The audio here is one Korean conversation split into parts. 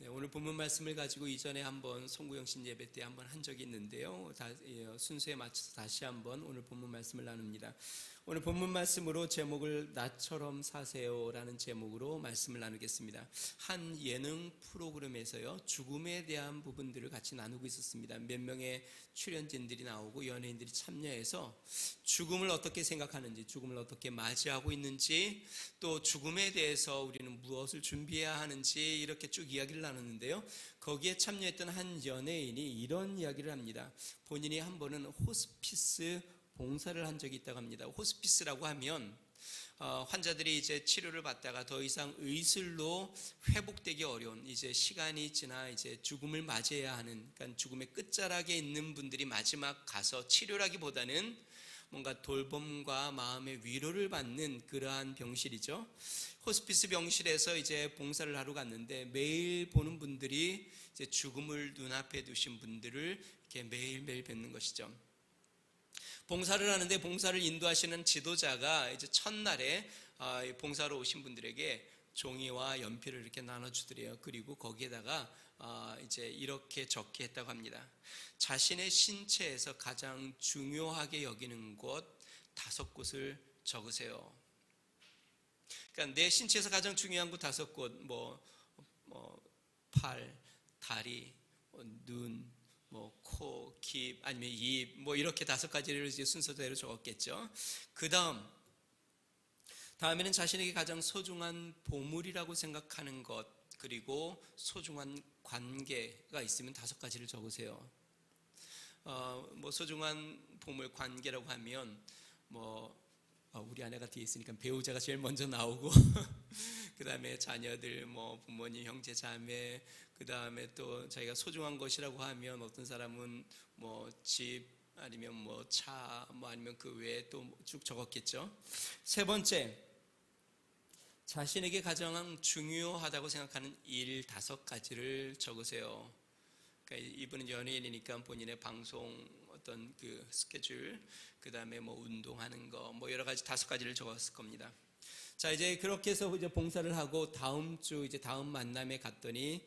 오늘 본문 말씀을 가지고 이전에 한번 송구영신 예배 때 한번 한 적이 있는데요. 순서에 맞춰서 다시 한번 오늘 본문 말씀을 나눕니다. 오늘 본문 말씀으로 제목을 나처럼 사세요라는 제목으로 말씀을 나누겠습니다. 한 예능 프로그램에서요, 죽음에 대한 부분들을 같이 나누고 있었습니다. 몇 명의 출연진들이 나오고 연예인들이 참여해서 죽음을 어떻게 생각하는지, 죽음을 어떻게 맞이하고 있는지, 또 죽음에 대해서 우리는 무엇을 준비해야 하는지 이렇게 쭉 이야기를 나눴는데요. 거기에 참여했던 한 연예인이 이런 이야기를 합니다. 본인이 한 번은 호스피스 봉사를 한 적이 있다고 합니다. 호스피스라고 하면 환자들이 이제 치료를 받다가 더 이상 의술로 회복되기 어려운, 이제 시간이 지나 이제 죽음을 맞이해야 하는, 그러니까 죽음의 끝자락에 있는 분들이 마지막 가서 치료라기보다는 뭔가 돌봄과 마음의 위로를 받는 그러한 병실이죠. 호스피스 병실에서 이제 봉사를 하러 갔는데 매일 보는 분들이 이제 죽음을 눈앞에 두신 분들을 이렇게 매일매일 뵙는 것이죠. 봉사를 하는데 봉사를 인도하시는 지도자가 이제 첫날에 봉사로 오신 분들에게 종이와 연필을 이렇게 나눠주더래요. 그리고 거기에다가 이제 이렇게 적게 했다고 합니다. 자신의 신체에서 가장 중요하게 여기는 곳 5곳을 적으세요. 그러니까 내 신체에서 가장 중요한 곳 5곳, 팔, 다리, 눈, 코, 귀, 아니면 입, 이렇게 5가지를 이제 순서대로 적었겠죠. 다음에는 자신에게 가장 소중한 보물이라고 생각하는 것, 그리고 소중한 관계가 있으면 5가지를 적으세요. 소중한 보물, 관계라고 하면 우리 아내가 뒤에 있으니까 배우자가 제일 먼저 나오고 그 다음에 자녀들, 부모님, 형제, 자매, 그 다음에 또 자기가 소중한 것이라고 하면 어떤 사람은 집, 아니면 차, 아니면 그 외에 또 쭉 적었겠죠. 세 번째, 자신에게 가장 중요하다고 생각하는 일 5가지를 적으세요. 그러니까 이분은 연예인이니까 본인의 방송 어떤 그 스케줄, 그 다음에 운동하는 거, 여러 가지 5가지를 적었을 겁니다. 자, 이제 그렇게 해서 이제 봉사를 하고 다음 주 이제 다음 만남에 갔더니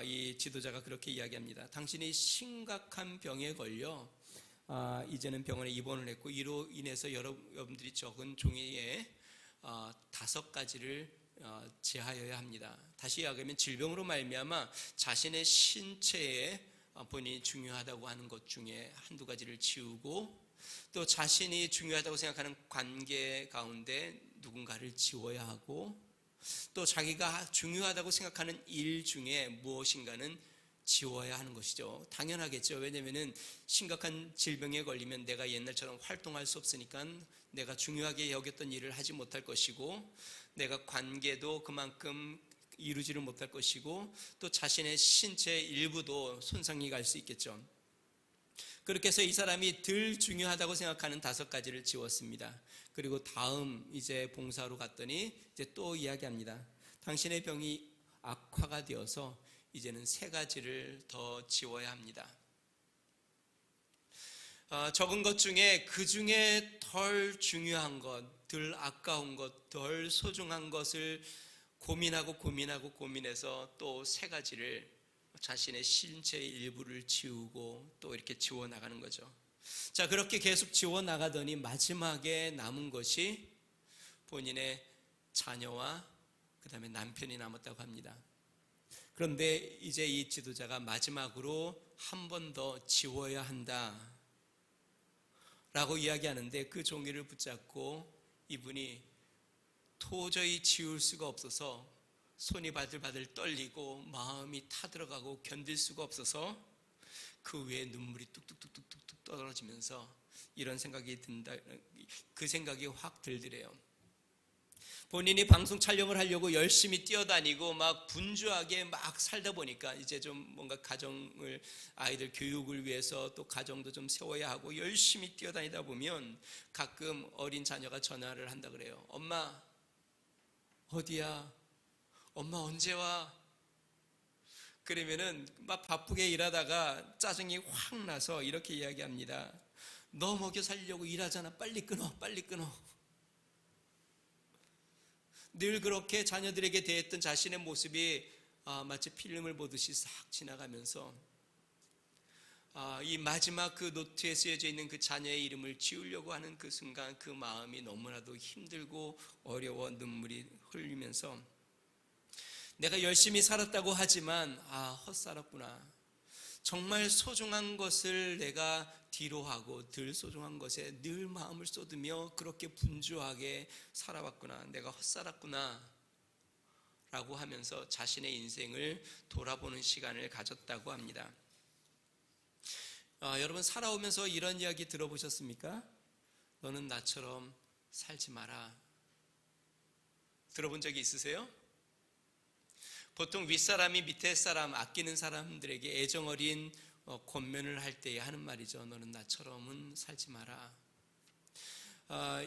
이 지도자가 그렇게 이야기합니다. 당신이 심각한 병에 걸려 이제는 병원에 입원을 했고, 이로 인해서 여러분들이 적은 종이에 5가지를 제하여야 합니다. 다시 이야기하면 질병으로 말미암아 자신의 신체에 본인이 중요하다고 하는 것 중에 1-2가지를 지우고, 또 자신이 중요하다고 생각하는 관계 가운데 누군가를 지워야 하고, 또 자기가 중요하다고 생각하는 일 중에 무엇인가는 지워야 하는 것이죠. 당연하겠죠. 왜냐하면 심각한 질병에 걸리면 내가 옛날처럼 활동할 수 없으니까 내가 중요하게 여겼던 일을 하지 못할 것이고, 내가 관계도 그만큼 이루지를 못할 것이고, 또 자신의 신체 일부도 손상이 갈 수 있겠죠. 그렇게 해서 이 사람이 덜 중요하다고 생각하는 5가지를 지웠습니다. 그리고 다음 이제 봉사로 갔더니 이제 또 이야기합니다. 당신의 병이 악화가 되어서 이제는 3가지를 더 지워야 합니다. 적은 것 중에 그 중에 덜 중요한 것, 덜 아까운 것, 덜 소중한 것을 고민해서 또 3가지를 자신의 신체의 일부를 지우고 또 이렇게 지워나가는 거죠. 자, 그렇게 계속 지워나가더니 마지막에 남은 것이 본인의 자녀와 그 다음에 남편이 남았다고 합니다. 그런데 이제 이 지도자가 마지막으로 한 번 더 지워야 한다 라고 이야기하는데, 그 종이를 붙잡고 이분이 도저히 지울 수가 없어서 손이 바들바들 떨리고 마음이 타들어가고 견딜 수가 없어서 그 위에 눈물이 뚝뚝뚝뚝뚝 떨어지면서 이런 생각이 든다. 그 생각이 확 들더래요. 본인이 방송 촬영을 하려고 열심히 뛰어다니고 막 분주하게 막 살다 보니까 이제 좀 뭔가 가정을, 아이들 교육을 위해서 또 가정도 좀 세워야 하고 열심히 뛰어다니다 보면 가끔 어린 자녀가 전화를 한다 그래요. 엄마 어디야? 엄마 언제 와? 그러면은 막 바쁘게 일하다가 짜증이 확 나서 이렇게 이야기합니다. 너 먹여 살리려고 일하잖아. 빨리 끊어. 늘 그렇게 자녀들에게 대했던 자신의 모습이 마치 필름을 보듯이 싹 지나가면서 이 마지막 그 노트에 쓰여져 있는 그 자녀의 이름을 지우려고 하는 그 순간 그 마음이 너무나도 힘들고 어려워 눈물이 흘리면서 내가 열심히 살았다고 하지만 헛살았구나. 정말 소중한 것을 내가 뒤로하고 덜 소중한 것에 늘 마음을 쏟으며 그렇게 분주하게 살아왔구나. 내가 헛살았구나 라고 하면서 자신의 인생을 돌아보는 시간을 가졌다고 합니다. 여러분 살아오면서 이런 이야기 들어보셨습니까? 너는 나처럼 살지 마라. 들어본 적이 있으세요? 보통 윗사람이 밑에 사람, 아끼는 사람들에게 애정어린 권면을 할 때에 하는 말이죠. 너는 나처럼은 살지 마라.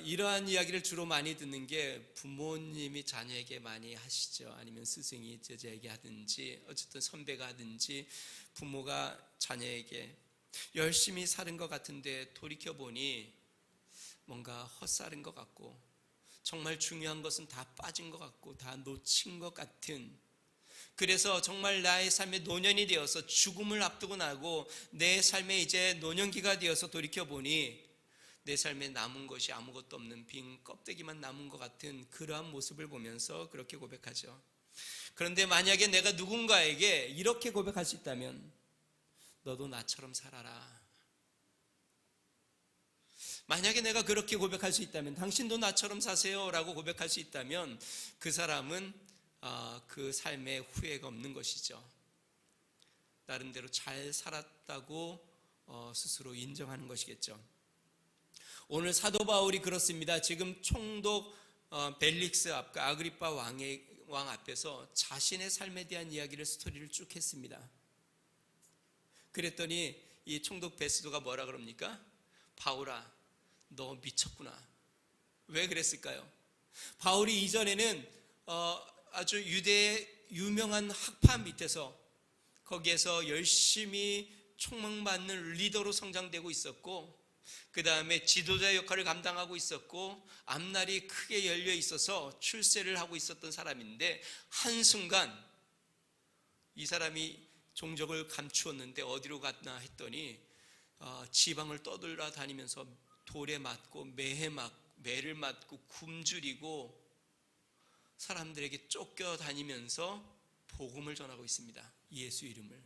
이러한 이야기를 주로 많이 듣는 게 부모님이 자녀에게 많이 하시죠. 아니면 스승이 제자에게 하든지 어쨌든 선배가 하든지 부모가 자녀에게 열심히 사는 것 같은데 돌이켜보니 뭔가 헛살은 것 같고 정말 중요한 것은 다 빠진 것 같고 다 놓친 것 같은, 그래서 정말 나의 삶의 노년이 되어서 죽음을 앞두고 나고 내 삶에 이제 노년기가 되어서 돌이켜보니 내 삶에 남은 것이 아무것도 없는 빈 껍데기만 남은 것 같은 그러한 모습을 보면서 그렇게 고백하죠. 그런데 만약에 내가 누군가에게 이렇게 고백할 수 있다면 너도 나처럼 살아라. 만약에 내가 그렇게 고백할 수 있다면, 당신도 나처럼 사세요 라고 고백할 수 있다면 그 사람은 그 삶에 후회가 없는 것이죠. 나름대로 잘 살았다고 스스로 인정하는 것이겠죠. 오늘 사도 바울이 그렇습니다. 지금 총독 벨릭스 앞과 아그리파 왕 앞에서 자신의 삶에 대한 이야기를, 스토리를 쭉 했습니다. 그랬더니 이 총독 베스도가 뭐라 그럽니까? 바울아, 너 미쳤구나. 왜 그랬을까요? 바울이 이전에는 아주 유대의 유명한 학파 밑에서 거기에서 열심히 촉망받는 리더로 성장되고 있었고, 그 다음에 지도자 역할을 감당하고 있었고, 앞날이 크게 열려 있어서 출세를 하고 있었던 사람인데, 한순간 이 사람이 종적을 감추었는데 어디로 갔나 했더니 지방을 떠돌아다니면서 돌에 맞고 매를 맞고 굶주리고 사람들에게 쫓겨다니면서 복음을 전하고 있습니다. 예수 이름을.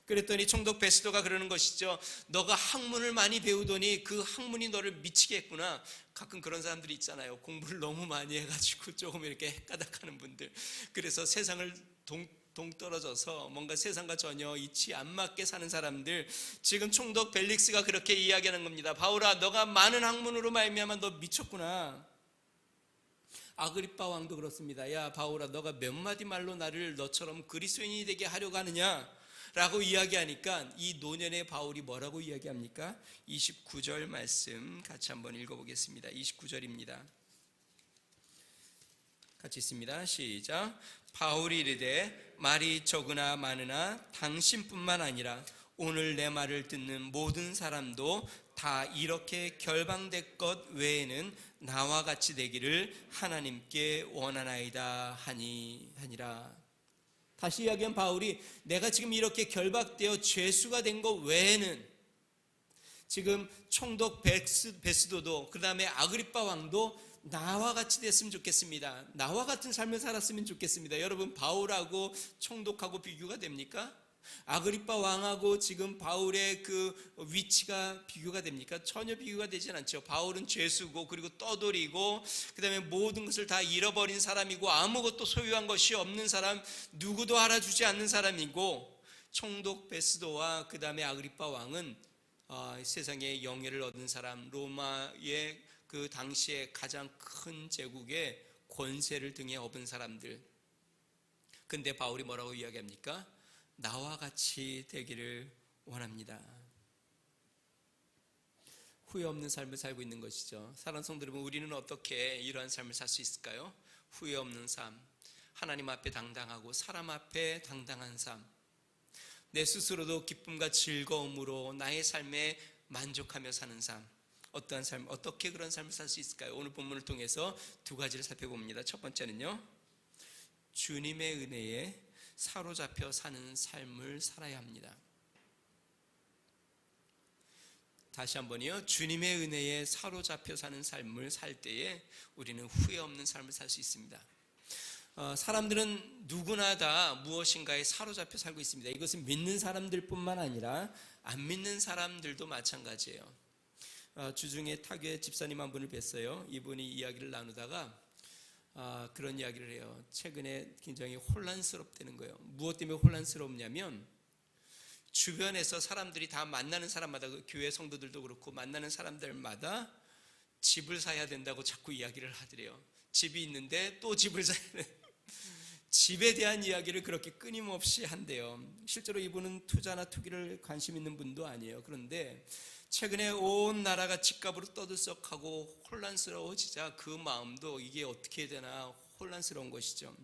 그랬더니 총독 베스도가 그러는 것이죠. 너가 학문을 많이 배우더니 그 학문이 너를 미치게 했구나. 가끔 그런 사람들이 있잖아요. 공부를 너무 많이 해가지고 조금 이렇게 헷가닥하는 분들. 그래서 세상을 동떨어져서 뭔가 세상과 전혀 이치 안 맞게 사는 사람들, 지금 총독 벨릭스가 그렇게 이야기하는 겁니다. 바울아, 너가 많은 학문으로 말미암아 너 미쳤구나. 아그리파 왕도 그렇습니다. 야 바울아, 너가 몇 마디 말로 나를 너처럼 그리스도인이 되게 하려고 하느냐 라고 이야기하니까 이 노년의 바울이 뭐라고 이야기합니까? 29절 말씀 같이 한번 읽어보겠습니다. 29절입니다. 같이 있습니다. 시작. 바울이 이르되 말이 적으나 많으나 당신뿐만 아니라 오늘 내 말을 듣는 모든 사람도 다 이렇게 결방될 것 외에는 나와 같이 되기를 하나님께 원하나이다 하니라. 다시 이야기한 바울이 내가 지금 이렇게 결박되어 죄수가 된 것 외에는, 지금 총독 베스도도 그 다음에 아그리파 왕도 나와 같이 됐으면 좋겠습니다. 나와 같은 삶을 살았으면 좋겠습니다. 여러분, 바울하고 총독하고 비교가 됩니까? 아그리파 왕하고 지금 바울의 그 위치가 비교가 됩니까? 전혀 비교가 되진 않죠. 바울은 죄수고 그리고 떠돌이고 그 다음에 모든 것을 다 잃어버린 사람이고 아무것도 소유한 것이 없는 사람, 누구도 알아주지 않는 사람이고, 총독 베스도와 그 다음에 아그리파 왕은 세상에 영예를 얻은 사람, 로마의 그 당시에 가장 큰 제국의 권세를 등에 업은 사람들. 근데 바울이 뭐라고 이야기합니까? 나와 같이 되기를 원합니다. 후회 없는 삶을 살고 있는 것이죠. 사랑하는 성도 여러분, 우리는 어떻게 이러한 삶을 살 수 있을까요? 후회 없는 삶, 하나님 앞에 당당하고 사람 앞에 당당한 삶, 내 스스로도 기쁨과 즐거움으로 나의 삶에 만족하며 사는 삶. 어떠한 삶, 어떻게 그런 삶을 살 수 있을까요? 오늘 본문을 통해서 두 가지를 살펴봅니다. 첫 번째는요, 주님의 은혜에 사로잡혀 사는 삶을 살아야 합니다. 다시 한번요. 주님의 은혜에 사로잡혀 사는 삶을 살 때에 우리는 후회 없는 삶을 살 수 있습니다. 사람들은 누구나 다 무엇인가에 사로잡혀 살고 있습니다. 이것은 믿는 사람들뿐만 아니라 안 믿는 사람들도 마찬가지예요. 주중에 타교의 집사님 한 분을 뵀어요. 이분이 이야기를 나누다가 그런 이야기를 해요. 최근에 굉장히 혼란스럽다는 거예요. 무엇 때문에 혼란스럽냐면 주변에서 사람들이 다 만나는 사람마다, 교회 성도들도 그렇고 만나는 사람들마다 집을 사야 된다고 자꾸 이야기를 하더래요. 집이 있는데 또 집을 사야 돼. 집에 대한 이야기를 그렇게 끊임없이 한대요. 실제로 이분은 투자나 투기를 관심 있는 분도 아니에요. 그런데 최근에 온 나라가 집값으로 떠들썩하고 혼란스러워지자 그 마음도 이게 어떻게 되나 혼란스러운 것이죠.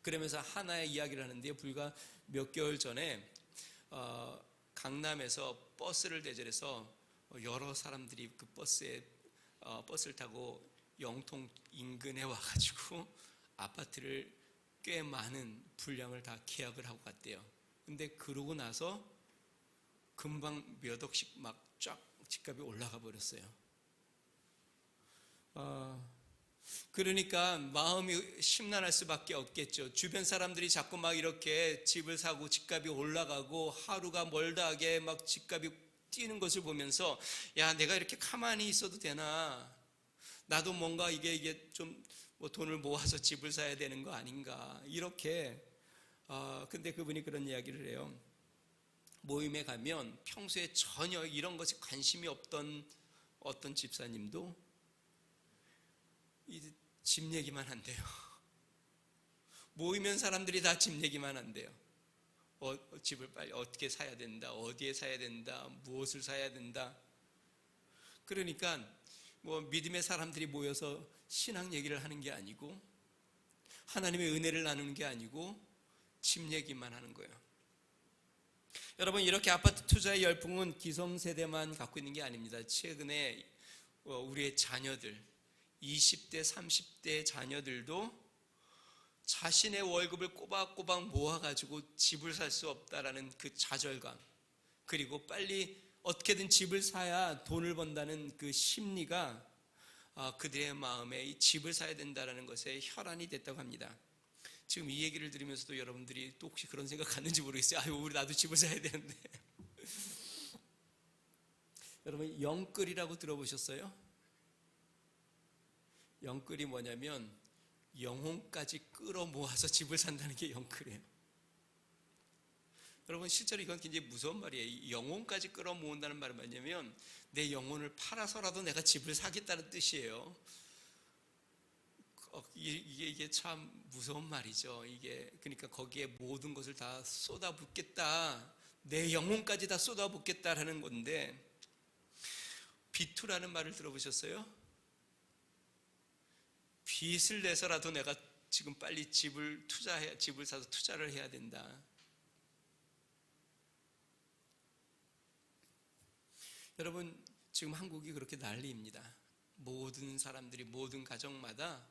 그러면서 하나의 이야기를 하는데요. 불과 몇 개월 전에 강남에서 버스를 대절해서 여러 사람들이 그 버스를 타고 영통 인근에 와가지고 아파트를 꽤 많은 분량을 다 계약을 하고 갔대요. 근데 그러고 나서 금방 몇 억씩 막 쫙 집값이 올라가 버렸어요. 그러니까 마음이 심란할 수밖에 없겠죠. 주변 사람들이 자꾸 막 이렇게 집을 사고 집값이 올라가고 하루가 멀다하게 막 집값이 뛰는 것을 보면서 야, 내가 이렇게 가만히 있어도 되나? 나도 뭔가 이게 좀 뭐 돈을 모아서 집을 사야 되는 거 아닌가? 이렇게 근데 그분이 그런 이야기를 해요. 모임에 가면 평소에 전혀 이런 것에 관심이 없던 어떤 집사님도 이 집 얘기만 한대요. 모이면 사람들이 다 집 얘기만 한대요. 집을 빨리 어떻게 사야 된다, 어디에 사야 된다, 무엇을 사야 된다. 그러니까 뭐 믿음의 사람들이 모여서 신앙 얘기를 하는 게 아니고 하나님의 은혜를 나누는 게 아니고 집 얘기만 하는 거예요. 여러분, 이렇게 아파트 투자의 열풍은 기성세대만 갖고 있는 게 아닙니다. 최근에 우리의 자녀들, 20대, 30대 자녀들도 자신의 월급을 꼬박꼬박 모아가지고 집을 살 수 없다라는 그 좌절감, 그리고 빨리 어떻게든 집을 사야 돈을 번다는 그 심리가 그들의 마음에 이 집을 사야 된다는 것에 혈안이 됐다고 합니다. 지금 이 얘기를 들으면서도 여러분들이 또 혹시 그런 생각 갖는지 모르겠어요. 아유, 우리 나도 집을 사야 되는데. 여러분, 영끌이라고 들어보셨어요? 영끌이 뭐냐면 영혼까지 끌어모아서 집을 산다는 게 영끌이에요. 여러분, 실제로 이건 굉장히 무서운 말이에요. 영혼까지 끌어모은다는 말은 뭐냐면 내 영혼을 팔아서라도 내가 집을 사겠다는 뜻이에요. 이게 참 무서운 말이죠. 이게 그러니까 거기에 모든 것을 다 쏟아붓겠다, 내 영혼까지 다 쏟아붓겠다라는 건데, 비투라는 말을 들어보셨어요? 빚을 내서라도 내가 지금 빨리 집을 사서 투자를 해야 된다. 여러분, 지금 한국이 그렇게 난리입니다. 모든 사람들이, 모든 가정마다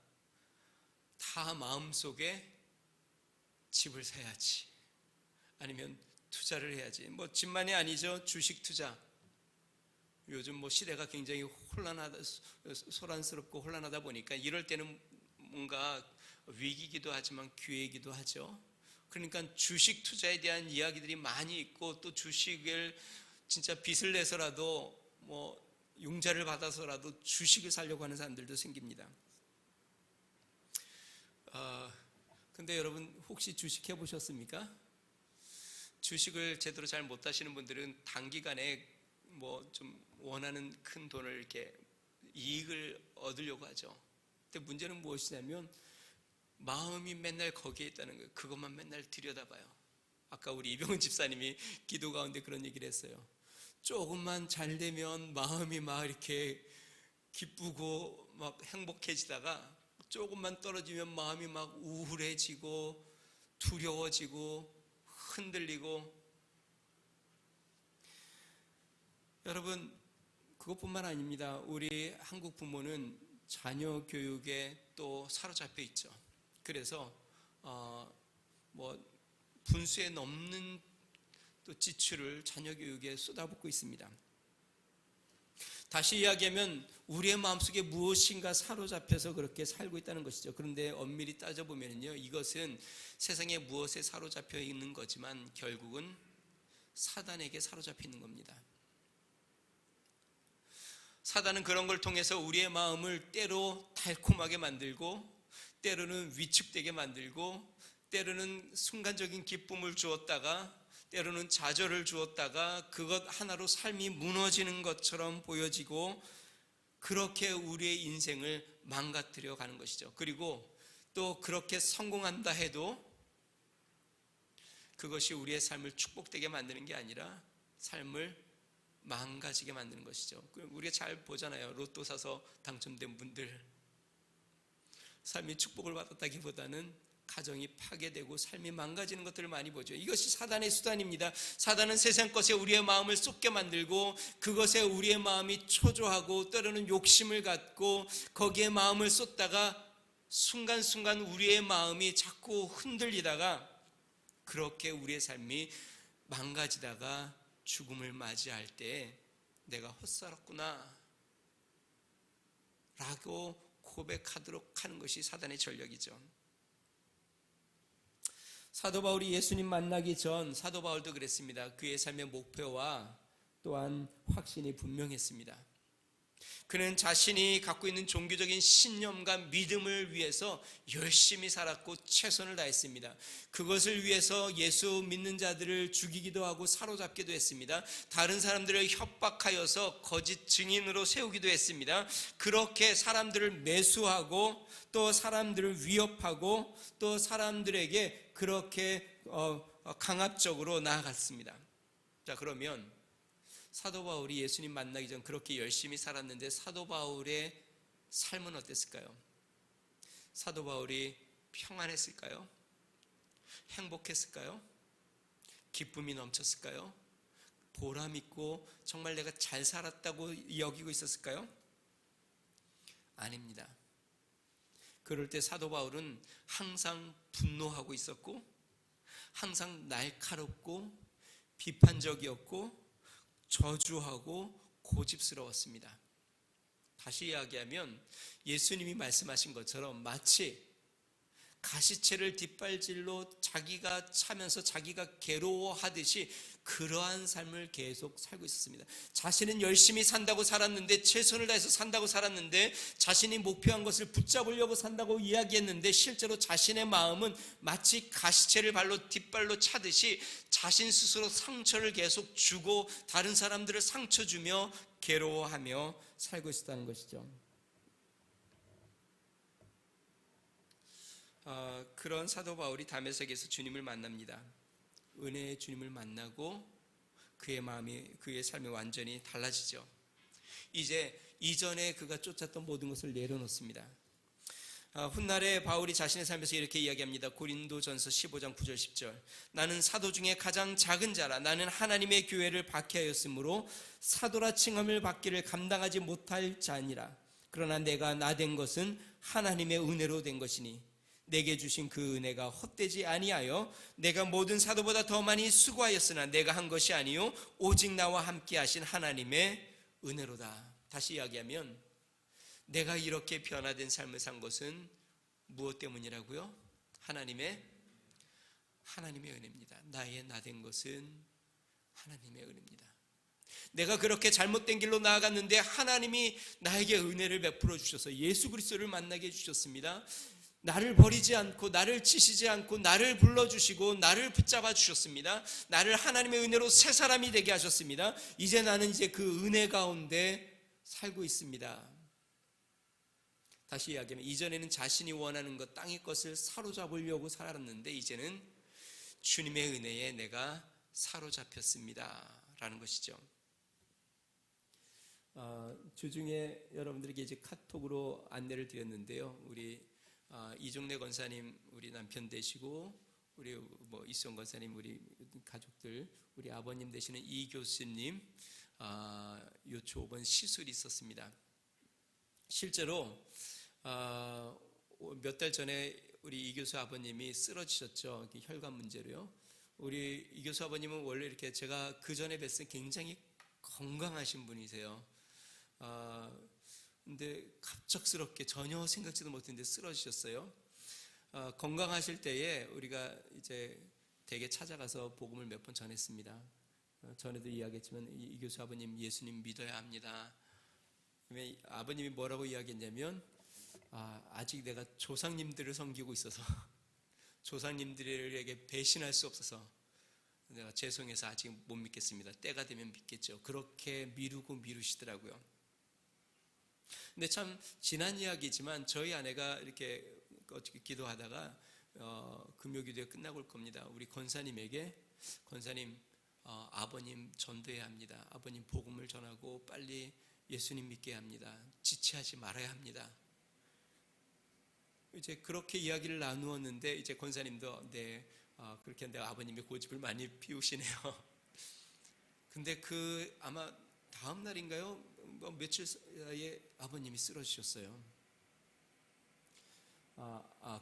다 마음속에 집을 사야지, 아니면 투자를 해야지. 뭐 집만이 아니죠. 주식 투자. 요즘 뭐 시대가 굉장히 소란스럽고 혼란하다 보니까 이럴 때는 뭔가 위기이기도 하지만 기회이기도 하죠. 그러니까 주식 투자에 대한 이야기들이 많이 있고, 또 주식을 진짜 빚을 내서라도 뭐 융자를 받아서라도 주식을 사려고 하는 사람들도 생깁니다. 근데 여러분, 혹시 주식 해보셨습니까? 주식을 제대로 잘 못하시는 분들은 단기간에 뭐 좀 원하는 큰 돈을 이렇게 이익을 얻으려고 하죠. 근데 문제는 무엇이냐면 마음이 맨날 거기에 있다는 거예요. 그것만 맨날 들여다봐요. 아까 우리 이병훈 집사님이 기도 가운데 그런 얘기를 했어요. 조금만 잘 되면 마음이 막 이렇게 기쁘고 막 행복해지다가 조금만 떨어지면 마음이 막 우울해지고 두려워지고 흔들리고. 여러분, 그것뿐만 아닙니다. 우리 한국 부모는 자녀 교육에 또 사로잡혀 있죠. 그래서 뭐 분수에 넘는 또 지출을 자녀 교육에 쏟아붓고 있습니다. 다시 이야기하면 우리의 마음속에 무엇인가 사로잡혀서 그렇게 살고 있다는 것이죠. 그런데 엄밀히 따져보면요, 이것은 세상에 무엇에 사로잡혀 있는 거지만 결국은 사단에게 사로잡혀 있는 겁니다. 사단은 그런 걸 통해서 우리의 마음을 때로 달콤하게 만들고, 때로는 위축되게 만들고, 때로는 순간적인 기쁨을 주었다가, 때로는 좌절을 주었다가 그것 하나로 삶이 무너지는 것처럼 보여지고, 그렇게 우리의 인생을 망가뜨려 가는 것이죠. 그리고 또 그렇게 성공한다 해도 그것이 우리의 삶을 축복되게 만드는 게 아니라 삶을 망가지게 만드는 것이죠. 우리가 잘 보잖아요. 로또 사서 당첨된 분들, 삶이 축복을 받았다기보다는 가정이 파괴되고 삶이 망가지는 것들을 많이 보죠. 이것이 사단의 수단입니다. 사단은 세상 것에 우리의 마음을 쏟게 만들고, 그것에 우리의 마음이 초조하고 때로는 욕심을 갖고 거기에 마음을 쏟다가 순간순간 우리의 마음이 자꾸 흔들리다가 그렇게 우리의 삶이 망가지다가 죽음을 맞이할 때 내가 헛살았구나 라고 고백하도록 하는 것이 사단의 전략이죠. 사도 바울이 예수님 만나기 전 사도 바울도 그랬습니다. 그의 삶의 목표와 또한 확신이 분명했습니다. 그는 자신이 갖고 있는 종교적인 신념과 믿음을 위해서 열심히 살았고 최선을 다했습니다. 그것을 위해서 예수 믿는 자들을 죽이기도 하고 사로잡기도 했습니다. 다른 사람들을 협박하여서 거짓 증인으로 세우기도 했습니다. 그렇게 사람들을 매수하고 또 사람들을 위협하고 또 사람들에게 그렇게 강압적으로 나아갔습니다. 자, 그러면 사도 바울이 예수님 만나기 전 그렇게 열심히 살았는데 사도 바울의 삶은 어땠을까요? 사도 바울이 평안했을까요? 행복했을까요? 기쁨이 넘쳤을까요? 보람 있고 정말 내가 잘 살았다고 여기고 있었을까요? 아닙니다. 그럴 때 사도 바울은 항상 분노하고 있었고, 항상 날카롭고 비판적이었고 저주하고 고집스러웠습니다. 다시 이야기하면 예수님이 말씀하신 것처럼 마치 가시채를 뒷발질로 자기가 차면서 자기가 괴로워하듯이 그러한 삶을 계속 살고 있었습니다. 자신은 열심히 산다고 살았는데, 최선을 다해서 산다고 살았는데, 자신이 목표한 것을 붙잡으려고 산다고 이야기했는데 실제로 자신의 마음은 마치 가시채를 뒷발로 차듯이 자신 스스로 상처를 계속 주고 다른 사람들을 상처 주며 괴로워하며 살고 있었다는 것이죠. 그런 사도 바울이 다메섹에서 주님을 만납니다. 은혜의 주님을 만나고 그의 마음이, 그의 삶이 완전히 달라지죠. 이제 이전에 그가 쫓았던 모든 것을 내려놓습니다. 훗날에 바울이 자신의 삶에서 이렇게 이야기합니다. 고린도전서 15장 9절 10절. 나는 사도 중에 가장 작은 자라. 나는 하나님의 교회를 박해하였으므로 사도라 칭함을 받기를 감당하지 못할 자니라. 그러나 내가 나 된 것은 하나님의 은혜로 된 것이니 내게 주신 그 은혜가 헛되지 아니하여 내가 모든 사도보다 더 많이 수고하였으나 내가 한 것이 아니요 오직 나와 함께 하신 하나님의 은혜로다. 다시 이야기하면 내가 이렇게 변화된 삶을 산 것은 무엇 때문이라고요? 하나님의 은혜입니다. 나의 나 된 것은 하나님의 은혜입니다. 내가 그렇게 잘못된 길로 나아갔는데 하나님이 나에게 은혜를 베풀어 주셔서 예수 그리스도를 만나게 해주셨습니다. 나를 버리지 않고 나를 치시지 않고 나를 불러주시고 나를 붙잡아 주셨습니다. 나를 하나님의 은혜로 새 사람이 되게 하셨습니다. 이제 나는 그 은혜 가운데 살고 있습니다. 다시 이야기하면 이전에는 자신이 원하는 것, 땅의 것을 사로잡으려고 살았는데 이제는 주님의 은혜에 내가 사로잡혔습니다 라는 것이죠. 주중에 여러분들에게 이제 카톡으로 안내를 드렸는데요. 우리 이종래 권사님 우리 남편 되시고 우리 이수영 권사님 우리 가족들, 우리 아버님 되시는 이 교수님 요초 5번 시술이 있었습니다. 실제로 몇 달 전에 우리 이교수 아버님이 쓰러지셨죠. 혈관 문제로요. 우리 이교수 아버님은 원래 이렇게 제가 그 전에 뵀을 때 굉장히 건강하신 분이세요. 근데 갑작스럽게 전혀 생각지도 못했는데 쓰러지셨어요. 건강하실 때에 우리가 이제 댁에 찾아가서 복음을 몇 번 전했습니다. 전에도 이야기했지만 이 교수 아버님 예수님 믿어야 합니다. 아버님이 뭐라고 이야기했냐면 아직 내가 조상님들을 섬기고 있어서 조상님들에게 배신할 수 없어서 내가 죄송해서 아직 못 믿겠습니다. 때가 되면 믿겠죠. 그렇게 미루시더라고요. 근데 참 지난 이야기지만 저희 아내가 이렇게 어떻게 기도하다가 금요기도에 끝나고 올 겁니다. 우리 권사님에게 권사님 아버님 전도해야 합니다. 아버님 복음을 전하고 빨리 예수님 믿게 합니다. 지체하지 말아야 합니다. 이제 그렇게 이야기를 나누었는데 이제 권사님도 네 그렇게 한데 아버님이 고집을 많이 피우시네요. 근데 아마 다음 날인가요? 며칠 사이에 아버님이 쓰러지셨어요.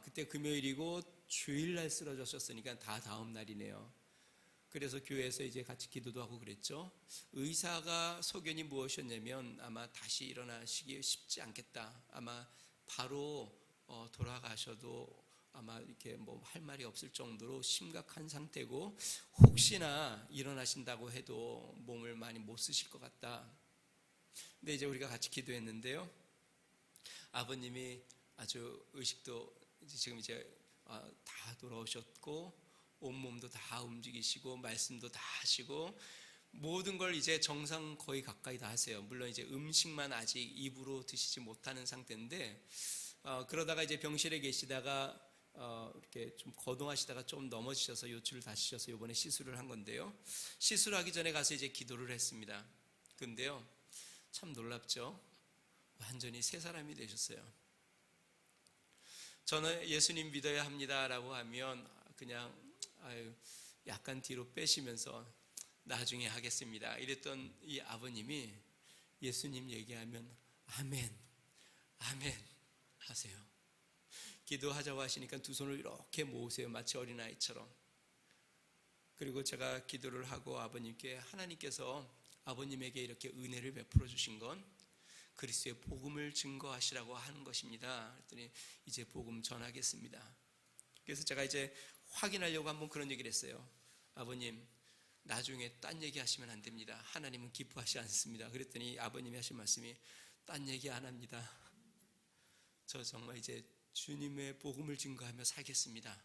그때 금요일이고 주일날 쓰러졌었으니까 다 다음 날이네요. 그래서 교회에서 이제 같이 기도도 하고 그랬죠. 의사가 소견이 무엇이었냐면 아마 다시 일어나시기 쉽지 않겠다. 아마 바로 돌아가셔도 아마 이렇게 뭐 할 말이 없을 정도로 심각한 상태고 혹시나 일어나신다고 해도 몸을 많이 못 쓰실 것 같다. 근데 이제 우리가 같이 기도했는데요. 아버님이 아주 의식도 지금 이제 다 돌아오셨고 온몸도 다 움직이시고 말씀도 다 하시고 모든 걸 이제 정상 거의 가까이 다 하세요. 물론 이제 음식만 아직 입으로 드시지 못하는 상태인데 그러다가 이제 병실에 계시다가 이렇게 좀 거동하시다가 좀 넘어지셔서 요출을 다치셔서 이번에 시술을 한 건데요. 시술하기 전에 가서 이제 기도를 했습니다. 근데요, 참 놀랍죠. 완전히 새 사람이 되셨어요. 저는 예수님 믿어야 합니다라고 하면 그냥 약간 뒤로 빼시면서 나중에 하겠습니다 이랬던 이 아버님이 예수님 얘기하면 아멘 하세요. 기도하자고 하시니까 두 손을 이렇게 모으세요. 마치 어린아이처럼. 그리고 제가 기도를 하고 아버님께 하나님께서 아버님에게 이렇게 은혜를 베풀어 주신 건 그리스도의 복음을 증거하시라고 하는 것입니다. 그랬더니 이제 복음 전하겠습니다. 그래서 제가 이제 확인하려고 한번 그런 얘기를 했어요. 아버님, 나중에 딴 얘기 하시면 안 됩니다. 하나님은 기뻐하시지 않습니다. 그랬더니 아버님이 하신 말씀이 딴 얘기 안 합니다. 저 정말 이제 주님의 복음을 증거하며 살겠습니다.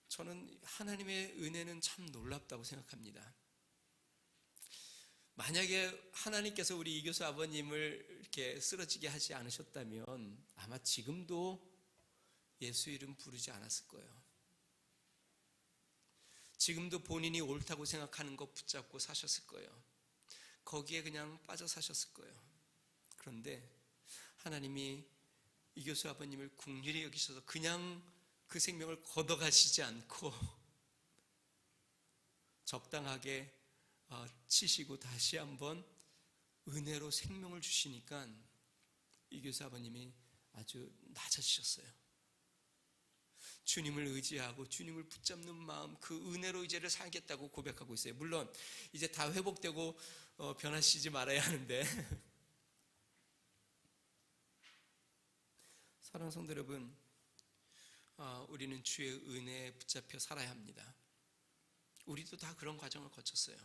저는 하나님의 은혜는 참 놀랍다고 생각합니다. 만약에 하나님께서 우리 이교수 아버님을 이렇게 쓰러지게 하지 않으셨다면 아마 지금도 예수 이름 부르지 않았을 거예요. 지금도 본인이 옳다고 생각하는 것 붙잡고 사셨을 거예요. 거기에 그냥 빠져 사셨을 거예요. 그런데 하나님이 이교수 아버님을 긍휼히 여기셔서 그냥 그 생명을 걷어가시지 않고 적당하게 치시고 다시 한번 은혜로 생명을 주시니까 이교수 아버님이 아주 낮아지셨어요. 주님을 의지하고 주님을 붙잡는 마음, 그 은혜로 이제를 살겠다고 고백하고 있어요. 물론 이제 다 회복되고 변하시지 말아야 하는데 사랑하는 성도 여러분, 우리는 주의 은혜에 붙잡혀 살아야 합니다. 우리도 다 그런 과정을 거쳤어요.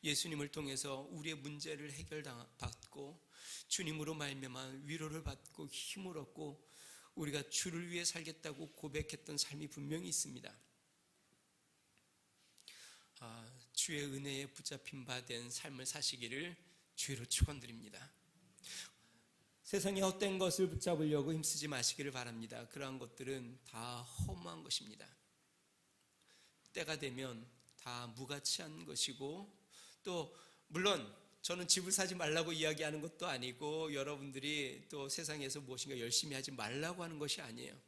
예수님을 통해서 우리의 문제를 해결받고 주님으로 말미암아 위로를 받고 힘을 얻고 우리가 주를 위해 살겠다고 고백했던 삶이 분명히 있습니다. 주의 은혜에 붙잡힌 바 된 삶을 사시기를 주로 축원드립니다. 세상의 헛된 것을 붙잡으려고 힘쓰지 마시기를 바랍니다. 그러한 것들은 다 허무한 것입니다. 때가 되면 다 무가치한 것이고, 또 물론 저는 집을 사지 말라고 이야기하는 것도 아니고 여러분들이 또 세상에서 무엇인가 열심히 하지 말라고 하는 것이 아니에요.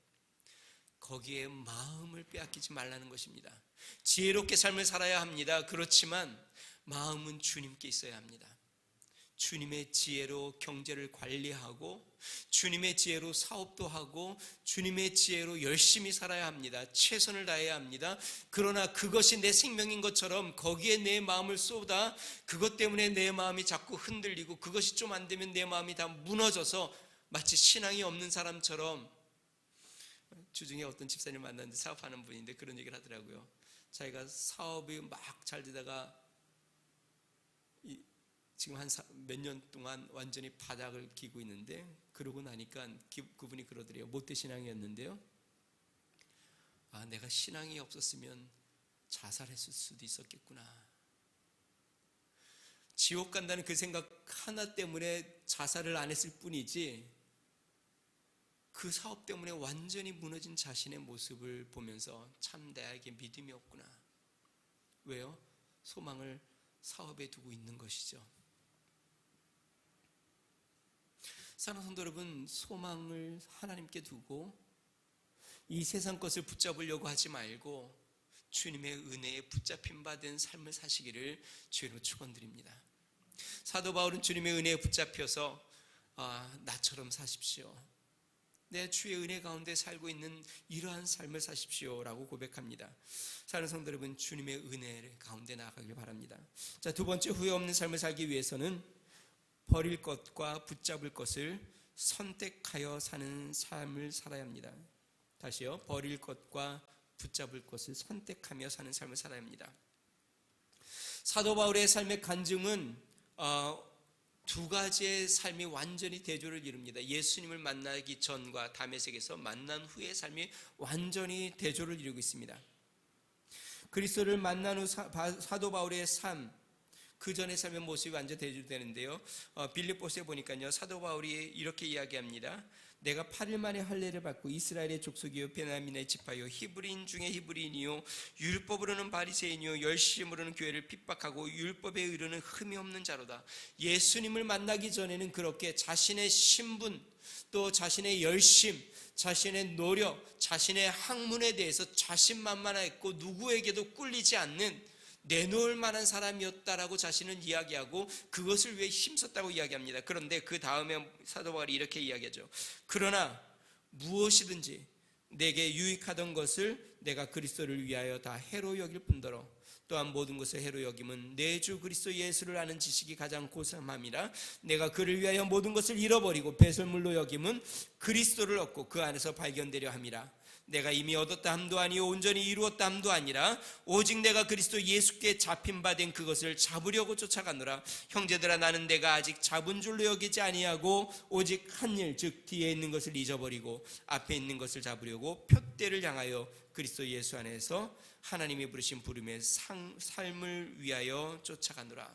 거기에 마음을 빼앗기지 말라는 것입니다. 지혜롭게 삶을 살아야 합니다. 그렇지만 마음은 주님께 있어야 합니다. 주님의 지혜로 경제를 관리하고 주님의 지혜로 사업도 하고 주님의 지혜로 열심히 살아야 합니다. 최선을 다해야 합니다. 그러나 그것이 내 생명인 것처럼 거기에 내 마음을 쏟아 그것 때문에 내 마음이 자꾸 흔들리고 그것이 좀 안 되면 내 마음이 다 무너져서 마치 신앙이 없는 사람처럼. 주중에 어떤 집사님 만났는데 사업하는 분인데 그런 얘기를 하더라고요. 자기가 사업이 막 잘 되다가 지금 한 몇 년 동안 완전히 바닥을 기고 있는데, 그러고 나니까 그분이 그러더래요. 못된 신앙이었는데요, 내가 신앙이 없었으면 자살했을 수도 있었겠구나. 지옥 간다는 그 생각 하나 때문에 자살을 안 했을 뿐이지, 그 사업 때문에 완전히 무너진 자신의 모습을 보면서 참 나에게 믿음이 없구나. 왜요? 소망을 사업에 두고 있는 것이죠. 사랑하는 성도 여러분, 소망을 하나님께 두고 이 세상 것을 붙잡으려고 하지 말고 주님의 은혜에 붙잡힌 바 된 삶을 사시기를 주로 축원드립니다. 사도 바울은 주님의 은혜에 붙잡혀서 나처럼 사십시오, 내 주의 은혜 가운데 살고 있는 이러한 삶을 사십시오라고 고백합니다. 사랑하는 성도 여러분, 주님의 은혜 가운데 나아가길 바랍니다. 자, 두 번째, 후회 없는 삶을 살기 위해서는 버릴 것과 붙잡을 것을 선택하여 사는 삶을 살아야 합니다. 다시요, 버릴 것과 붙잡을 것을 선택하며 사는 삶을 살아야 합니다. 사도 바울의 삶의 간증은 두 가지의 삶이 완전히 대조를 이룹니다. 예수님을 만나기 전과 다메섹에서 만난 후의 삶이 완전히 대조를 이루고 있습니다. 그리스도를 만난 후 사도 바울의 삶, 그 전의 삶의 모습이 완전 대조되는데요, 빌립보서에 보니까요, 사도 바울이 이렇게 이야기합니다. 내가 8일 만에 할례를 받고 이스라엘의 족속이요 베냐민의 지파요 히브리인 중에 히브리인이요 율법으로는 바리새인이요 열심으로는 교회를 핍박하고 율법에 의로는 흠이 없는 자로다. 예수님을 만나기 전에는 그렇게 자신의 신분, 또 자신의 열심, 자신의 노력, 자신의 학문에 대해서 자신만만했고 누구에게도 꿀리지 않는 내놓을 만한 사람이었다라고 자신은 이야기하고 그것을 위해 힘썼다고 이야기합니다. 그런데 그 다음에 사도 바울이 이렇게 이야기하죠. 그러나 무엇이든지 내게 유익하던 것을 내가 그리스도를 위하여 다 해로 여길 뿐더러 또한 모든 것을 해로 여김은 내 주 그리스도 예수를 아는 지식이 가장 고삼함이라. 내가 그를 위하여 모든 것을 잃어버리고 배설물로 여김은 그리스도를 얻고 그 안에서 발견되려 함이라. 내가 이미 얻었다 함도 아니요 온전히 이루었다 함도 아니라 오직 내가 그리스도 예수께 잡힌 바 된 그것을 잡으려고 쫓아가노라. 형제들아, 나는 내가 아직 잡은 줄로 여기지 아니하고 오직 한 일, 즉 뒤에 있는 것을 잊어버리고 앞에 있는 것을 잡으려고 표대를 향하여 그리스도 예수 안에서 하나님이 부르신 부름의 삶을 위하여 쫓아가노라.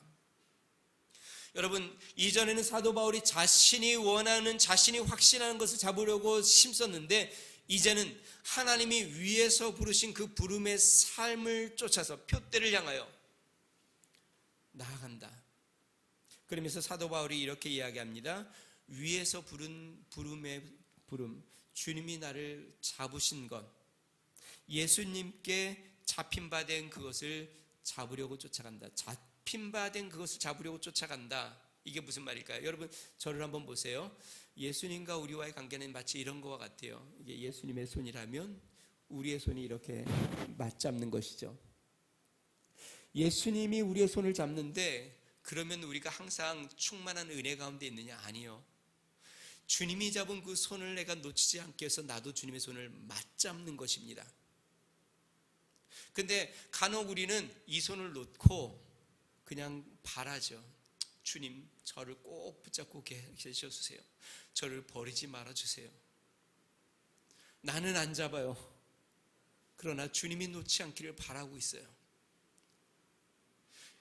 여러분, 이전에는 사도 바울이 자신이 원하는, 자신이 확신하는 것을 잡으려고 힘썼는데 이제는 하나님이 위에서 부르신 그 부름의 삶을 쫓아서 표대를 향하여 나아간다. 그러면서 사도 바울이 이렇게 이야기합니다. 위에서 부른 부름의 부름, 주님이 나를 잡으신 것, 예수님께 잡힌 바 된 그것을 잡으려고 쫓아간다. 잡힌 바 된 그것을 잡으려고 쫓아간다. 이게 무슨 말일까요? 여러분, 저를 한번 보세요. 예수님과 우리와의 관계는 마치 이런 것과 같아요. 이게 예수님의 손이라면 우리의 손이 이렇게 맞잡는 것이죠. 예수님이 우리의 손을 잡는데 그러면 우리가 항상 충만한 은혜 가운데 있느냐? 아니요. 주님이 잡은 그 손을 내가 놓치지 않게 해서 나도 주님의 손을 맞잡는 것입니다. 근데 간혹 우리는 이 손을 놓고 그냥 바라죠. 주님, 저를 꼭 붙잡고 계셔주세요. 저를 버리지 말아주세요. 나는 안 잡아요. 그러나 주님이 놓지 않기를 바라고 있어요.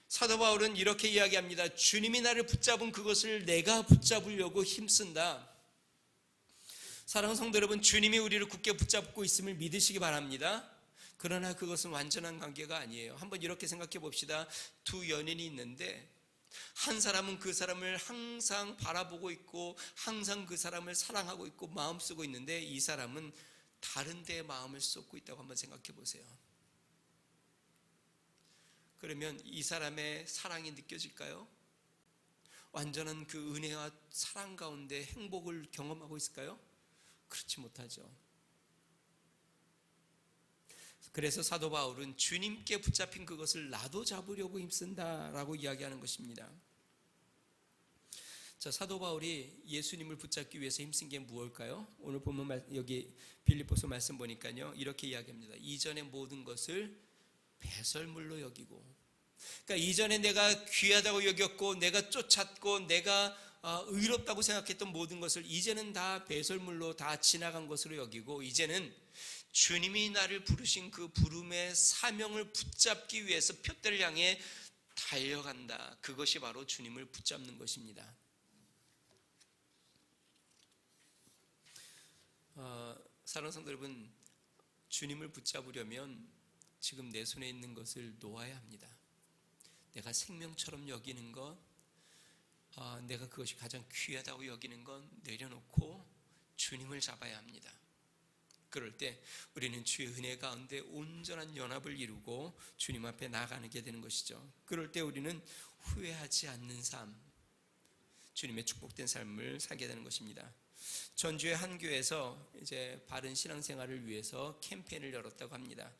사도 바울은 이렇게 이야기합니다. 주님이 나를 붙잡은 그것을 내가 붙잡으려고 힘쓴다. 사랑하는 성도 여러분, 주님이 우리를 굳게 붙잡고 있음을 믿으시기 바랍니다. 그러나 그것은 완전한 관계가 아니에요. 한번 이렇게 생각해 봅시다. 두 연인이 있는데 한 사람은 그 사람을 항상 바라보고 있고 항상 그 사람을 사랑하고 있고 마음 쓰고 있는데 이 사람은 다른 데에 마음을 쏟고 있다고 한번 생각해 보세요. 그러면 이 사람의 사랑이 느껴질까요? 완전한 그 은혜와 사랑 가운데 행복을 경험하고 있을까요? 그렇지 못하죠. 그래서 사도 바울은 주님께 붙잡힌 그것을 나도 잡으려고 힘쓴다라고 이야기하는 것입니다. 자, 사도 바울이 예수님을 붙잡기 위해서 힘쓴 게 무엇일까요? 오늘 보면 여기 빌립보서 말씀 보니까요, 이렇게 이야기합니다. 이전의 모든 것을 배설물로 여기고, 그러니까 이전에 내가 귀하다고 여겼고 내가 쫓았고 내가 의롭다고 생각했던 모든 것을 이제는 다 배설물로 다 지나간 것으로 여기고, 이제는 주님이 나를 부르신 그 부름의 사명을 붙잡기 위해서 표대를 향해 달려간다. 그것이 바로 주님을 붙잡는 것입니다. 사랑하는 성도 여러분, 주님을 붙잡으려면 지금 내 손에 있는 것을 놓아야 합니다. 내가 생명처럼 여기는 것, 내가 그것이 가장 귀하다고 여기는 건 내려놓고 주님을 잡아야 합니다. 그럴 때 우리는 주의 은혜 가운데 온전한 연합을 이루고 주님 앞에 나아가게 되는 것이죠. 그럴 때 우리는 후회하지 않는 삶, 주님의 축복된 삶을 살게 되는 것입니다. 전주의 한 교회에서 이제 바른 신앙생활을 위해서 캠페인을 열었다고 합니다.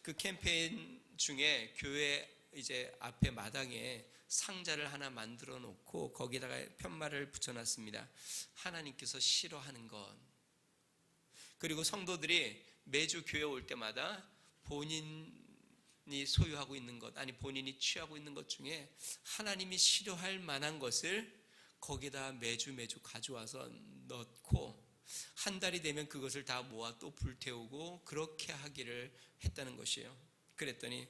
그 캠페인 중에 교회 이제 앞에 마당에 상자를 하나 만들어 놓고 거기다가 편말을 붙여놨습니다. 하나님께서 싫어하는 것. 그리고 성도들이 매주 교회 올 때마다 본인이 소유하고 있는 것, 아니 본인이 취하고 있는 것 중에 하나님이 싫어할 만한 것을 거기다 매주 가져와서 넣고 한 달이 되면 그것을 다 모아 또 불태우고 그렇게 하기를 했다는 것이에요. 그랬더니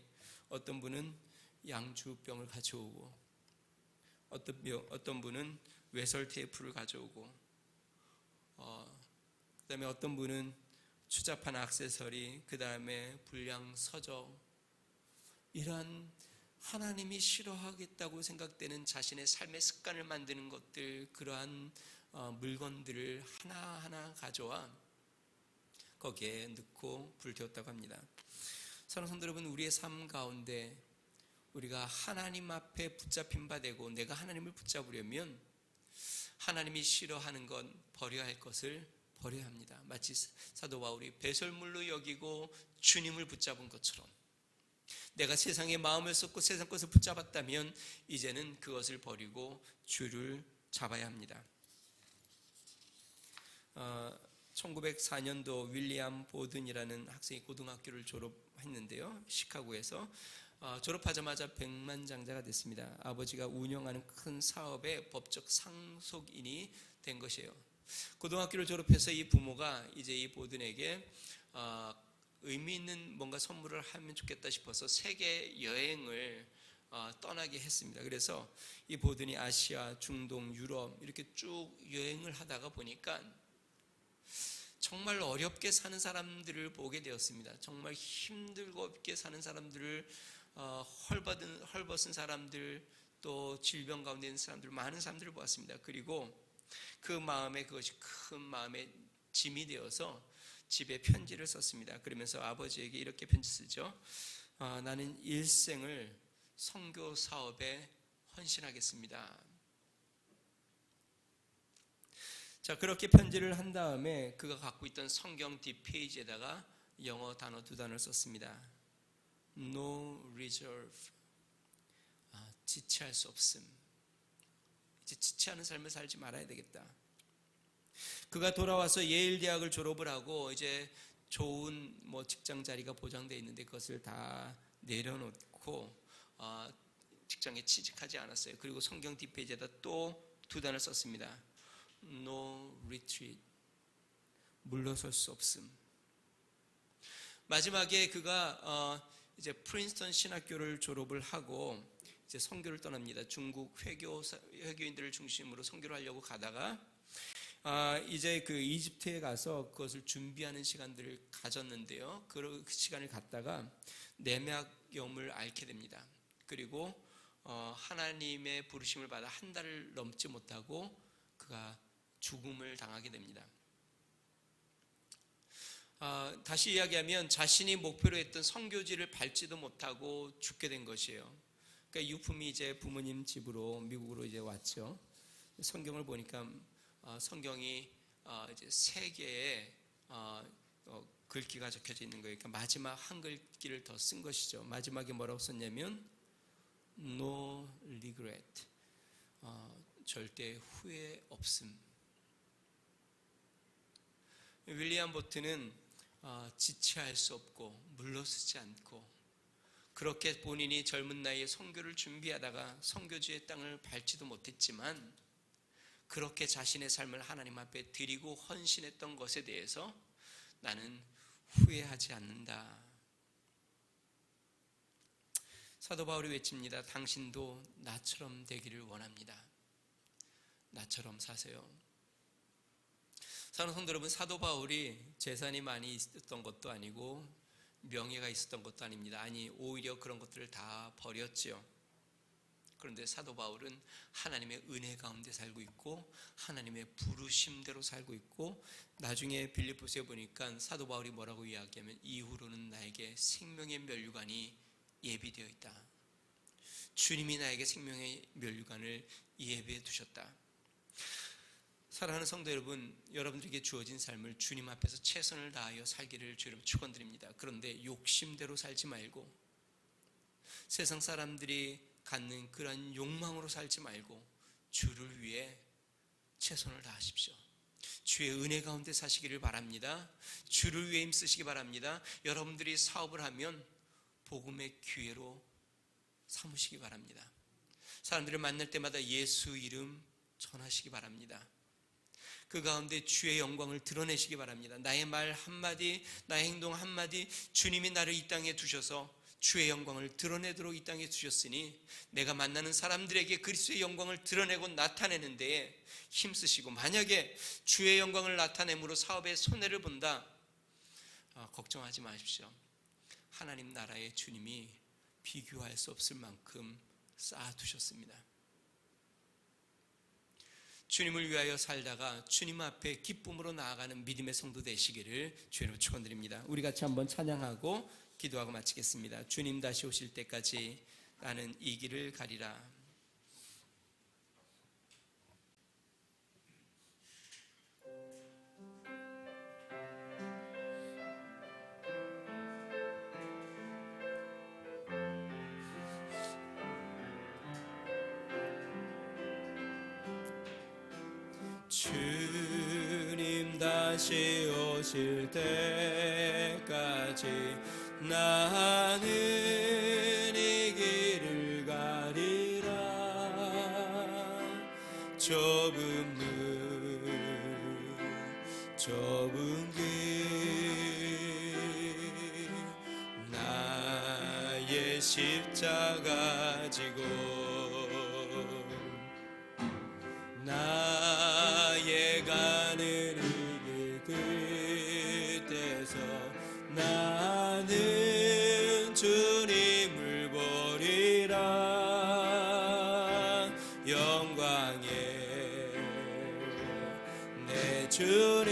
어떤 분은 양주병을 가져오고 어떤 분은 외설 테이프를 가져오고 그 다음에 어떤 분은 추잡한 액세서리, 그 다음에 불량 서적, 이러한 하나님이 싫어하겠다고 생각되는 자신의 삶의 습관을 만드는 것들, 그러한 물건들을 하나하나 가져와 거기에 넣고 불태웠다고 합니다. 사랑하는 성도 여러분, 우리의 삶 가운데 우리가 하나님 앞에 붙잡힌 바 되고 내가 하나님을 붙잡으려면 하나님이 싫어하는 것, 버려야 할 것을 버려야 합니다. 마치 사도 바울이 배설물로 여기고 주님을 붙잡은 것처럼 내가 세상에 마음을 쏟고 세상 것을 붙잡았다면 이제는 그것을 버리고 주를 잡아야 합니다. 1904년도 윌리엄 보든이라는 학생이 고등학교를 졸업했는데요, 시카고에서 졸업하자마자 백만장자가 됐습니다. 아버지가 운영하는 큰 사업의 법적 상속인이 된 것이에요. 고등학교를 졸업해서 이 부모가 이제 이 보든에게 의미 있는 뭔가 선물을 하면 좋겠다 싶어서 세계 여행을 떠나게 했습니다. 그래서 이 보든이 아시아, 중동, 유럽 이렇게 쭉 여행을 하다가 보니까 정말 어렵게 사는 사람들을 보게 되었습니다. 정말 힘들고 어렵게 사는 사람들을, 헐벗은 사람들, 또 질병 가운데 있는 사람들, 많은 사람들을 보았습니다. 그리고 그 마음에 그것이 큰 마음의 짐이 되어서 집에 편지를 썼습니다. 그러면서 아버지에게 이렇게 편지 쓰죠. 나는 일생을 선교 사업에 헌신하겠습니다. 자, 그렇게 편지를 한 다음에 그가 갖고 있던 성경 뒷페이지에다가 영어 단어 2단어를 썼습니다. No reserve. 지체할 수 없음. 이제 지체하는 삶을 살지 말아야 되겠다. 그가 돌아와서 예일 대학을 졸업을 하고 이제 좋은 직장 자리가 보장되어 있는데 그것을 다 내려놓고 직장에 취직하지 않았어요. 그리고 성경 뒷페이지에다 또 2단을 썼습니다. No retreat. 물러설 수 없음. 마지막에 그가 이제 프린스턴 신학교를 졸업을 하고 이제 선교를 떠납니다. 중국 회교인들을 중심으로 선교를 하려고 가다가 이제 그 이집트에 가서 그것을 준비하는 시간들을 가졌는데요. 그 시간을 갖다가 내막염을 앓게 됩니다. 그리고 하나님의 부르심을 받아 한 달을 넘지 못하고 그가 죽음을 당하게 됩니다. 다시 이야기하면 자신이 목표로 했던 선교지를 밟지도 못하고 죽게 된 것이에요. 그러니까 유품이 이제 부모님 집으로 미국으로 이제 왔죠. 성경을 보니까 성경이 이제 세 개의 글귀가 적혀져 있는 거예요. 그러니까 마지막 한 글귀를 더 쓴 것이죠. 마지막에 뭐라고 썼냐면 No regret, 절대 후회 없음. 윌리엄 보트는 지체할 수 없고 물러서지 않고 그렇게 본인이 젊은 나이에 선교를 준비하다가 선교지의 땅을 밟지도 못했지만 그렇게 자신의 삶을 하나님 앞에 드리고 헌신했던 것에 대해서 나는 후회하지 않는다. 사도 바울이 외칩니다. 당신도 나처럼 되기를 원합니다. 나처럼 사세요. 사랑하는 성도 여러분, 사도 바울이 재산이 많이 있었던 것도 아니고 명예가 있었던 것도 아닙니다. 아니, 오히려 그런 것들을 다 버렸지요. 그런데 사도 바울은 하나님의 은혜 가운데 살고 있고 하나님의 부르심대로 살고 있고, 나중에 빌립보서에 보니까 사도 바울이 뭐라고 이야기하면 이후로는 나에게 생명의 면류관이 예비되어 있다. 주님이 나에게 생명의 면류관을 예비해 두셨다. 사랑하는 성도 여러분, 여러분들에게 주어진 삶을 주님 앞에서 최선을 다하여 살기를 주님 축원드립니다. 그런데 욕심대로 살지 말고 세상 사람들이 갖는 그런 욕망으로 살지 말고 주를 위해 최선을 다하십시오. 주의 은혜 가운데 사시기를 바랍니다. 주를 위해 힘쓰시기 바랍니다. 여러분들이 사업을 하면 복음의 기회로 삼으시기 바랍니다. 사람들을 만날 때마다 예수 이름 전하시기 바랍니다. 그 가운데 주의 영광을 드러내시기 바랍니다. 나의 말 한마디, 나의 행동 한마디, 주님이 나를 이 땅에 두셔서 주의 영광을 드러내도록 이 땅에 두셨으니 내가 만나는 사람들에게 그리스도의 영광을 드러내고 나타내는 데에 힘쓰시고, 만약에 주의 영광을 나타내므로 사업에 손해를 본다, 걱정하지 마십시오. 하나님 나라의 주님이 비교할 수 없을 만큼 쌓아두셨습니다. 주님을 위하여 살다가 주님 앞에 기쁨으로 나아가는 믿음의 성도 되시기를 주님으로 축원드립니다. 우리 같이 한번 찬양하고 기도하고 마치겠습니다. 주님 다시 오실 때까지 나는 이 길을 가리라. 주님 다시 오실 때까지 나는 이 길을 가리라. 좁은 문 좁은 길 나의 십자가 지고 나의 가는 이 길 끝에서 나는 주님을 보리라. 영광의 내 주님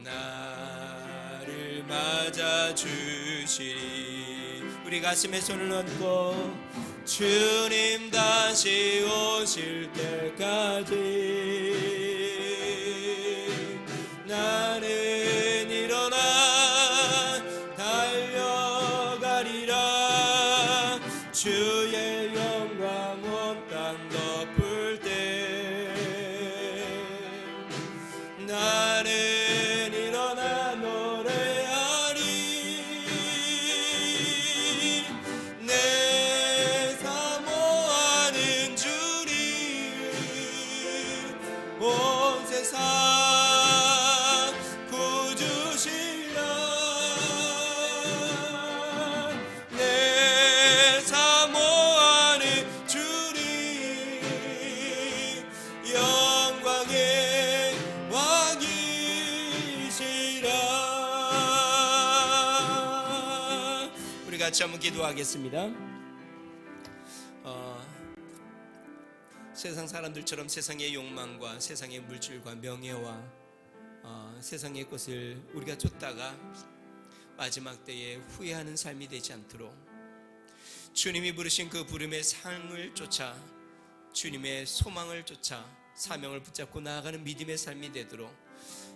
나를 맞아주시리. 우리 가슴에 손을 얹고 주님 다시 오실 때까지 나는 일어나 달려가리라. 주의 영광 온 땅 덮을 때 나는 일어나 노래하리. 내 사모하는 주님 온 세상 구주시라. 내 사모하는 주님 영광의 왕이시라. 우리 같이 한번 기도하겠습니다. 세상 사람들처럼 세상의 욕망과 세상의 물질과 명예와 세상의 것을 우리가 쫓다가 마지막 때에 후회하는 삶이 되지 않도록 주님이 부르신 그 부름의 삶을 쫓아 주님의 소망을 쫓아 사명을 붙잡고 나아가는 믿음의 삶이 되도록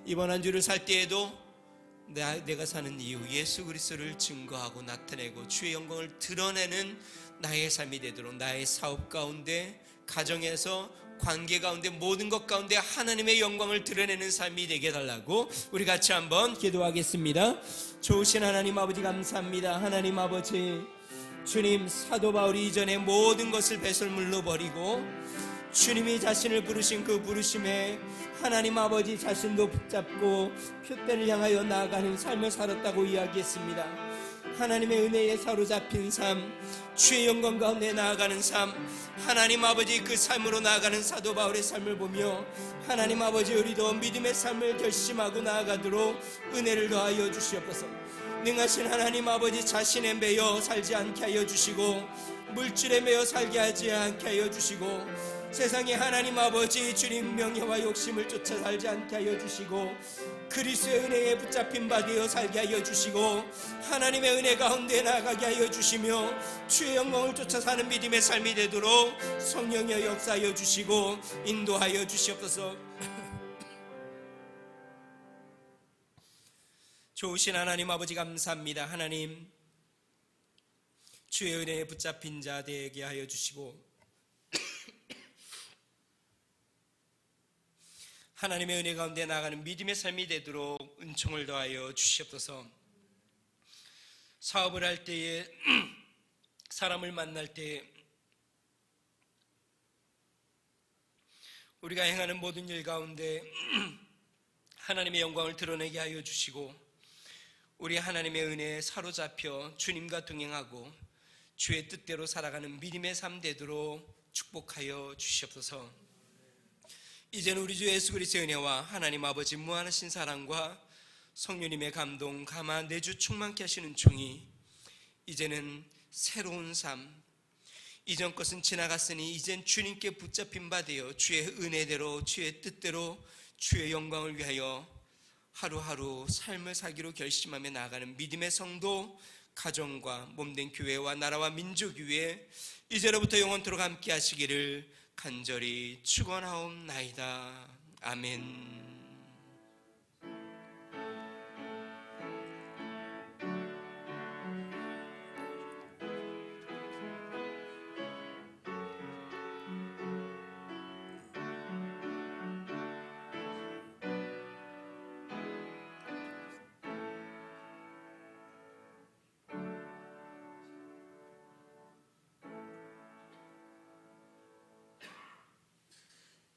이번 한 주를 살 때에도 내가 사는 이유 예수 그리스도를 증거하고 나타내고 주의 영광을 드러내는 나의 삶이 되도록 나의 사업 가운데 가정에서 관계 가운데 모든 것 가운데 하나님의 영광을 드러내는 삶이 되게 해달라고 우리 같이 한번 기도하겠습니다. 좋으신 하나님 아버지 감사합니다. 하나님 아버지 주님 사도 바울이 이전에 모든 것을 배설물로 버리고 주님이 자신을 부르신 그 부르심에 하나님 아버지 자신도 붙잡고 표대를 향하여 나아가는 삶을 살았다고 이야기했습니다. 하나님의 은혜에 사로잡힌 삶, 주의 영광 가운데 나아가는 삶, 하나님 아버지 그 삶으로 나아가는 사도 바울의 삶을 보며 하나님 아버지 우리도 믿음의 삶을 결심하고 나아가도록 은혜를 더하여 주시옵소서. 능하신 하나님 아버지 자신에 매여 살지 않게 하여 주시고 물질에 매여 살게 하지 않게 하여 주시고 세상에 하나님 아버지 주님 명예와 욕심을 쫓아 살지 않게 하여 주시고 그리스도의 은혜에 붙잡힌 바 되어 살게 하여 주시고 하나님의 은혜 가운데 나아가게 하여 주시며 주의 영광을 쫓아 사는 믿음의 삶이 되도록 성령여 역사하여 주시고 인도하여 주시옵소서. 좋으신 하나님 아버지 감사합니다. 하나님 주의 은혜에 붙잡힌 자 되게 하여 주시고 하나님의 은혜 가운데 나아가는 믿음의 삶이 되도록 은총을 더하여 주시옵소서. 사업을 할 때에 사람을 만날 때 우리가 행하는 모든 일 가운데 하나님의 영광을 드러내게 하여 주시고 우리 하나님의 은혜에 사로잡혀 주님과 동행하고 주의 뜻대로 살아가는 믿음의 삶 되도록 축복하여 주시옵소서. 이제는 우리 주 예수 그리스도의 은혜와 하나님 아버지 무한하신 사랑과 성령님의 감동 가마 내주 충만케 하시는 종이 이제는 새로운 삶, 이전 것은 지나갔으니 이젠 주님께 붙잡힌 바 되어 주의 은혜대로 주의 뜻대로 주의 영광을 위하여 하루하루 삶을 살기로 결심하며 나아가는 믿음의 성도, 가정과 몸된 교회와 나라와 민족 위에 이제로부터 영원토록 함께 하시기를 간절히 축원하옵나이다. 아멘.